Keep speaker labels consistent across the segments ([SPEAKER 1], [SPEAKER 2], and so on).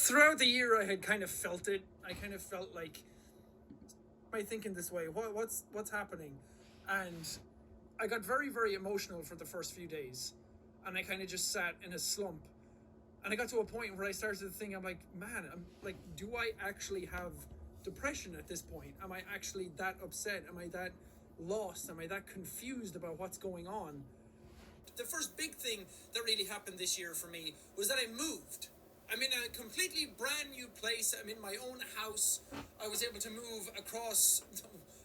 [SPEAKER 1] throughout the year I had kind of felt it. I kind of felt like, am I thinking this way? What's happening? And I got very, very emotional for the first few days, and I kind of just sat in a slump. And I got to a point where I started to think, I'm like, man, I'm like, do I actually have depression at this point? Am I actually that upset? Am I that lost? Am I that confused about what's going on? The first big thing that really happened this year for me was that I moved. I'm in a completely brand new place. I'm in my own house. I was able to move across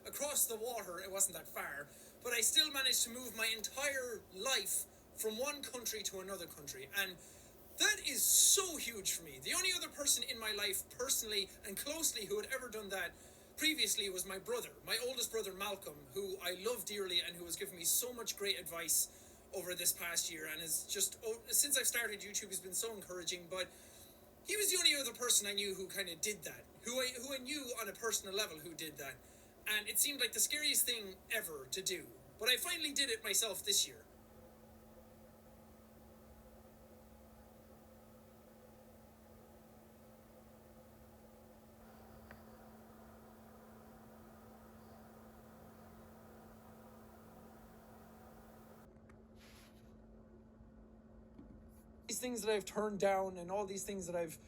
[SPEAKER 1] the water. It wasn't that far, but I still managed to move my entire life from one country to another country. And that is so huge for me. The only other person in my life, personally and closely, who had ever done that previously was my brother, my oldest brother, Malcolm, who I love dearly and who has given me so much great advice over this past year, and has just, since I've started YouTube, has been so encouraging. But he was the only other person I knew who kind of did that, who I knew on a personal level who did that. And it seemed like the scariest thing ever to do. But I finally did it myself this year. These things that I've turned down and all these things that I've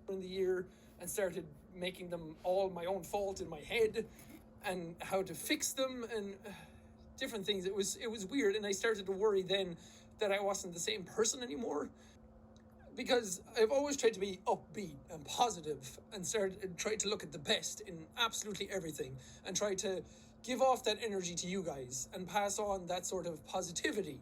[SPEAKER 1] in the year and started making them all my own fault in my head and how to fix them and different things. It was weird, and I started to worry then that I wasn't the same person anymore, because I've always tried to be upbeat and positive and tried to look at the best in absolutely everything and try to give off that energy to you guys and pass on that sort of positivity.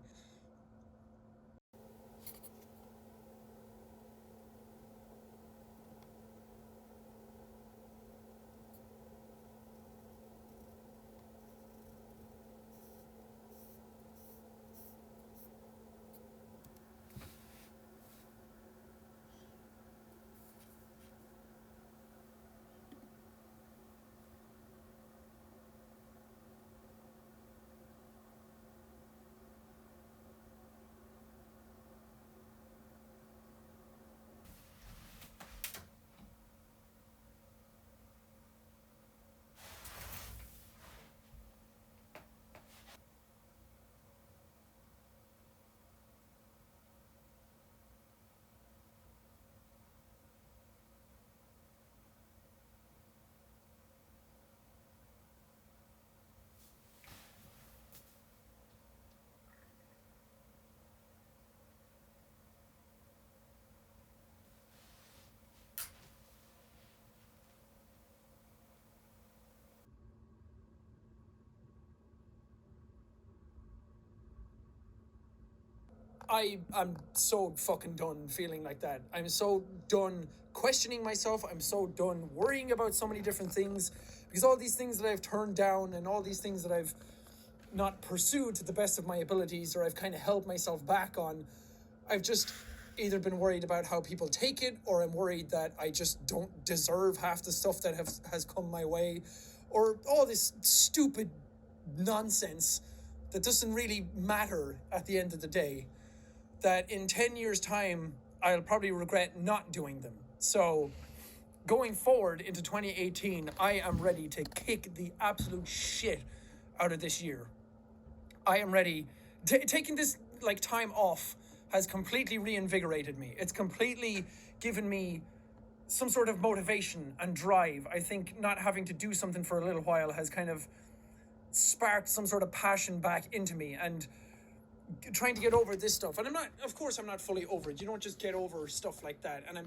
[SPEAKER 1] I'm so fucking done feeling like that. I'm so done questioning myself. I'm so done worrying about so many different things, because all these things that I've turned down and all these things that I've not pursued to the best of my abilities, or I've kind of held myself back on, I've just either been worried about how people take it, or I'm worried that I just don't deserve half the stuff that has come my way, or all this stupid nonsense that doesn't really matter at the end of the day, that in 10 years' time, I'll probably regret not doing them. So going forward into 2018, I am ready to kick the absolute shit out of this year. I am ready. Taking this time off has completely reinvigorated me. It's completely given me some sort of motivation and drive. I think not having to do something for a little while has kind of sparked some sort of passion back into me, and trying to get over this stuff. And I'm not fully over it. You don't just get over stuff like that. And I'm